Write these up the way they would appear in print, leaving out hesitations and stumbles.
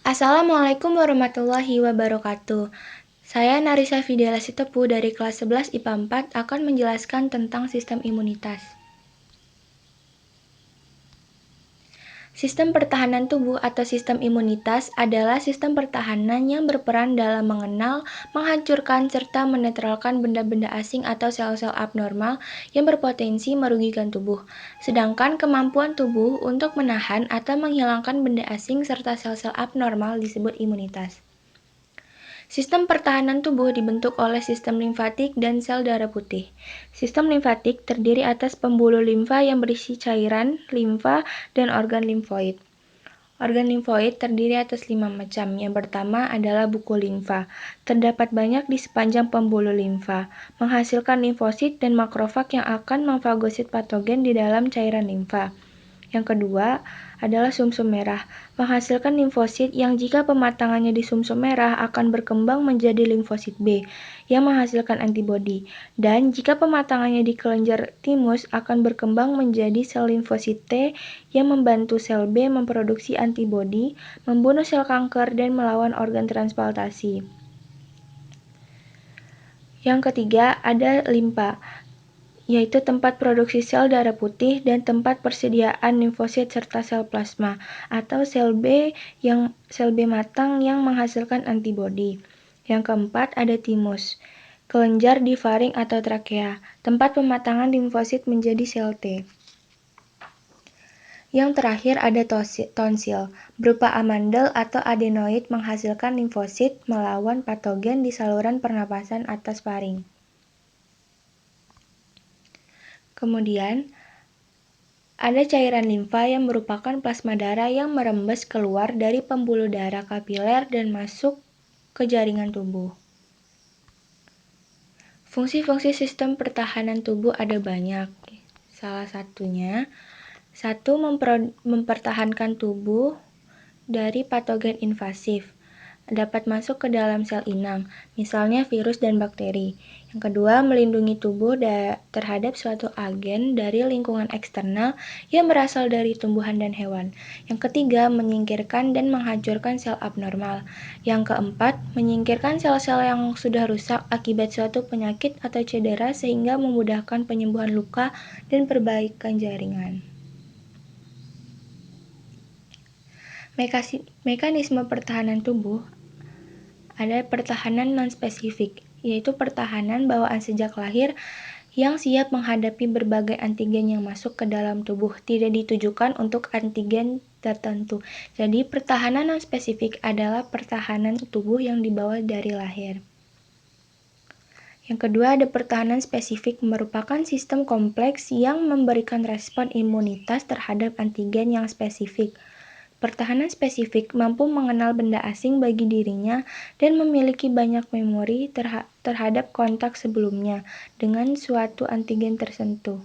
Assalamualaikum warahmatullahi wabarakatuh. Saya Narisa Fidelia Sitepu dari kelas 11 IPA 4 akan menjelaskan tentang sistem imunitas. Sistem pertahanan tubuh atau sistem imunitas adalah sistem pertahanan yang berperan dalam mengenal, menghancurkan, serta menetralkan benda-benda asing atau sel-sel abnormal yang berpotensi merugikan tubuh. Sedangkan kemampuan tubuh untuk menahan atau menghilangkan benda asing serta sel-sel abnormal disebut imunitas. Sistem pertahanan tubuh dibentuk oleh sistem limfatik dan sel darah putih. Sistem limfatik terdiri atas pembuluh limfa yang berisi cairan, limfa, dan organ limfoid. Organ limfoid terdiri atas 5 macam. Yang pertama adalah buku limfa. Terdapat banyak di sepanjang pembuluh limfa, menghasilkan limfosit dan makrofag yang akan memfagosit patogen di dalam cairan limfa. Yang kedua adalah sumsum merah, menghasilkan limfosit yang jika pematangannya di sumsum merah akan berkembang menjadi limfosit B yang menghasilkan antibodi, dan jika pematangannya di kelenjar timus akan berkembang menjadi sel limfosit T yang membantu sel B memproduksi antibodi, membunuh sel kanker, dan melawan organ transplantasi. Yang ketiga ada limpa, yaitu tempat produksi sel darah putih dan tempat persediaan limfosit serta sel plasma atau sel B matang yang menghasilkan antibodi. Yang keempat ada timus, kelenjar di faring atau trakea, tempat pematangan limfosit menjadi sel T. Yang terakhir ada tonsil, berupa amandel atau adenoid menghasilkan limfosit melawan patogen di saluran pernapasan atas faring. Kemudian, ada cairan limfa yang merupakan plasma darah yang merembes keluar dari pembuluh darah kapiler dan masuk ke jaringan tubuh. Fungsi-fungsi sistem pertahanan tubuh ada banyak. Salah satunya, 1. Mempertahankan tubuh dari patogen invasif. Dapat masuk ke dalam sel inang, misalnya virus dan bakteri. Yang kedua, melindungi tubuh terhadap suatu agen dari lingkungan eksternal yang berasal dari tumbuhan dan hewan. Yang ketiga, menyingkirkan dan menghancurkan sel abnormal. Yang keempat, menyingkirkan sel-sel yang sudah rusak akibat suatu penyakit atau cedera sehingga memudahkan penyembuhan luka dan perbaikan jaringan. Mekanisme pertahanan tubuh ada pertahanan non-spesifik, yaitu pertahanan bawaan sejak lahir yang siap menghadapi berbagai antigen yang masuk ke dalam tubuh, tidak ditujukan untuk antigen tertentu. Jadi, pertahanan non-spesifik adalah pertahanan tubuh yang dibawa dari lahir. Yang kedua ada pertahanan spesifik, merupakan sistem kompleks yang memberikan respon imunitas terhadap antigen yang spesifik. Pertahanan spesifik mampu mengenal benda asing bagi dirinya dan memiliki banyak memori terhadap kontak sebelumnya dengan suatu antigen tertentu.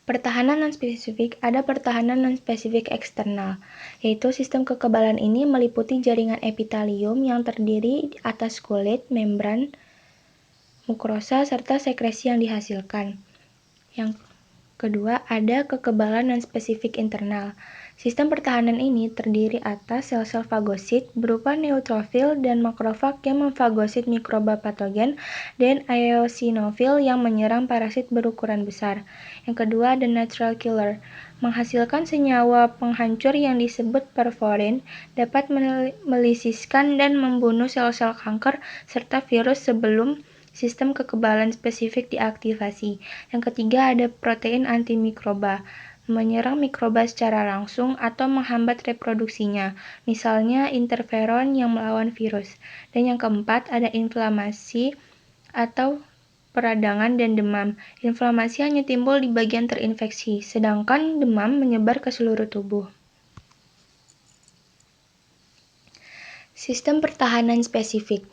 Pertahanan non-spesifik ada pertahanan non-spesifik eksternal, yaitu sistem kekebalan ini meliputi jaringan epitelium yang terdiri atas kulit, membran, mukrosa, serta sekresi yang dihasilkan. Yang kedua, ada kekebalan non-spesifik internal. Sistem pertahanan ini terdiri atas sel-sel fagosit berupa neutrofil dan makrofag yang memfagosit mikroba patogen dan eosinofil yang menyerang parasit berukuran besar. Yang kedua, ada natural killer. Menghasilkan senyawa penghancur yang disebut perforin dapat melisiskan dan membunuh sel-sel kanker serta virus sebelum sistem kekebalan spesifik diaktifasi. Yang ketiga ada protein antimikroba, menyerang mikroba secara langsung atau menghambat reproduksinya, misalnya interferon yang melawan virus. Dan yang keempat ada inflamasi atau peradangan dan demam. Inflamasi hanya timbul di bagian terinfeksi, sedangkan demam menyebar ke seluruh tubuh. Sistem pertahanan spesifik.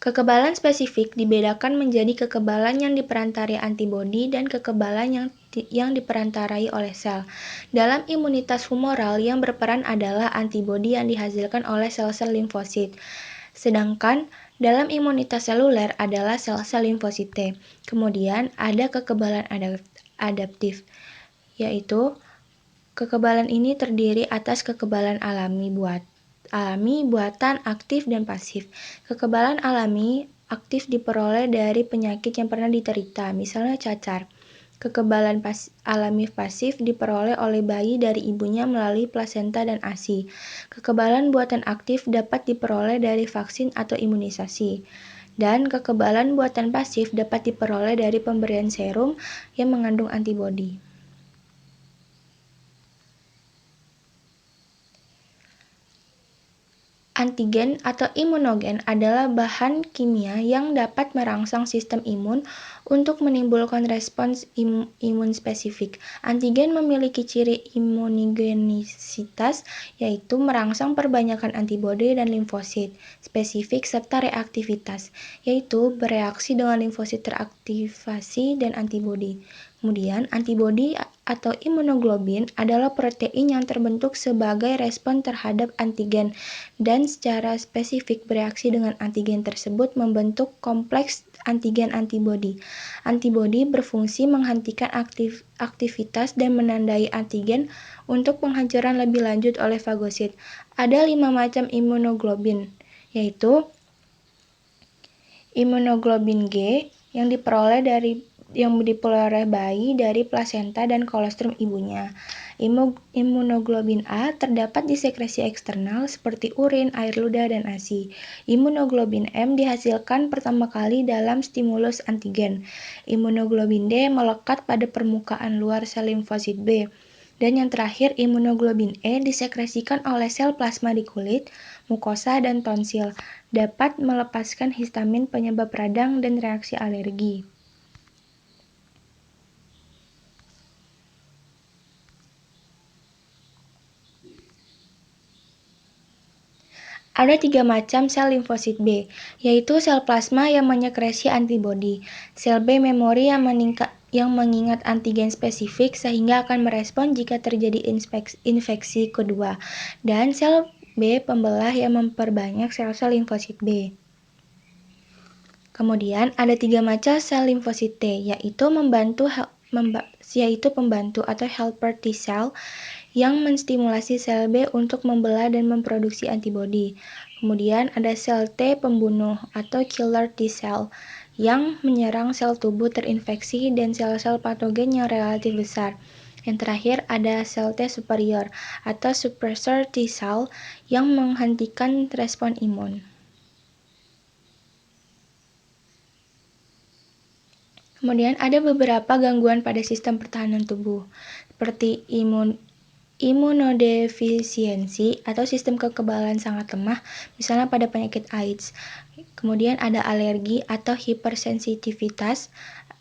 Kekebalan spesifik dibedakan menjadi kekebalan yang diperantarai antibodi dan kekebalan yang diperantarai oleh sel. Dalam imunitas humoral yang berperan adalah antibodi yang dihasilkan oleh sel-sel limfosit. Sedangkan dalam imunitas seluler adalah sel-sel limfosit T. Kemudian ada kekebalan adaptif, yaitu Kekebalan ini terdiri atas kekebalan alami buatan, aktif, dan pasif. Kekebalan alami aktif diperoleh dari penyakit yang pernah diterita, misalnya cacar. Kekebalan alami pasif diperoleh oleh bayi dari ibunya melalui plasenta dan ASI. Kekebalan buatan aktif dapat diperoleh dari vaksin atau imunisasi. Dan kekebalan buatan pasif dapat diperoleh dari pemberian serum yang mengandung antibodi. Antigen atau imunogen adalah bahan kimia yang dapat merangsang sistem imun untuk menimbulkan respons imun spesifik. Antigen memiliki ciri imunogenisitas, yaitu merangsang perbanyakan antibodi dan limfosit spesifik serta reaktivitas, yaitu bereaksi dengan limfosit teraktivasi dan antibodi. Kemudian, antibodi atau imunoglobin adalah protein yang terbentuk sebagai respon terhadap antigen dan secara spesifik bereaksi dengan antigen tersebut membentuk kompleks antigen-antibodi. Antibodi berfungsi menghentikan aktivitas dan menandai antigen untuk penghancuran lebih lanjut oleh fagosit. Ada 5 macam imunoglobin, yaitu imunoglobin G yang diperoleh bayi dari plasenta dan kolostrum ibunya. Imunoglobin A terdapat di sekresi eksternal seperti urin, air ludah, dan ASI. Imunoglobin M dihasilkan pertama kali dalam stimulus antigen. Imunoglobin D melekat pada permukaan luar sel limfosit B. Dan yang terakhir, imunoglobin E disekresikan oleh sel plasma di kulit, mukosa, dan tonsil. Dapat melepaskan histamin penyebab radang dan reaksi alergi. Ada 3 macam sel limfosit B, yaitu sel plasma yang menyekresi antibodi, sel B memori yang mengingat antigen spesifik sehingga akan merespon jika terjadi infeksi kedua, dan sel B pembelah yang memperbanyak sel-sel limfosit B. Kemudian ada 3 macam sel limfosit T, yaitu pembantu atau helper T cell yang menstimulasi sel B untuk membelah dan memproduksi antibodi. Kemudian ada sel T pembunuh atau killer T cell yang menyerang sel tubuh terinfeksi dan sel-sel patogen yang relatif besar. Yang terakhir ada sel T superior atau suppressor T cell yang menghentikan respon imun. Kemudian ada beberapa gangguan pada sistem pertahanan tubuh, seperti imunodefisiensi atau sistem kekebalan sangat lemah, misalnya pada penyakit AIDS. Kemudian ada alergi atau hipersensitivitas,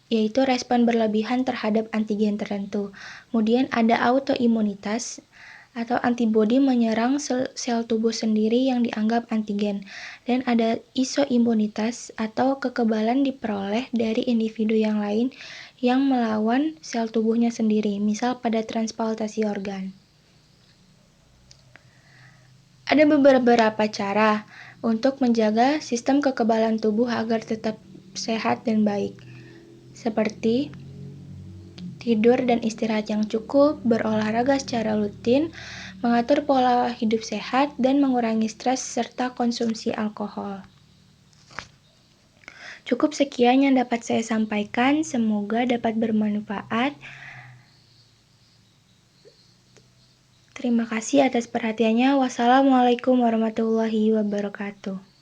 yaitu respon berlebihan terhadap antigen tertentu. Kemudian ada autoimunitas atau antibodi menyerang sel tubuh sendiri yang dianggap antigen. Dan ada isoimunitas atau kekebalan diperoleh dari individu yang lain yang melawan sel tubuhnya sendiri, misal pada transplantasi organ. Ada beberapa cara untuk menjaga sistem kekebalan tubuh agar tetap sehat dan baik, seperti tidur dan istirahat yang cukup, berolahraga secara rutin, mengatur pola hidup sehat, dan mengurangi stres serta konsumsi alkohol. Cukup sekian yang dapat saya sampaikan, semoga dapat bermanfaat. Terima kasih atas perhatiannya. Wassalamualaikum warahmatullahi wabarakatuh.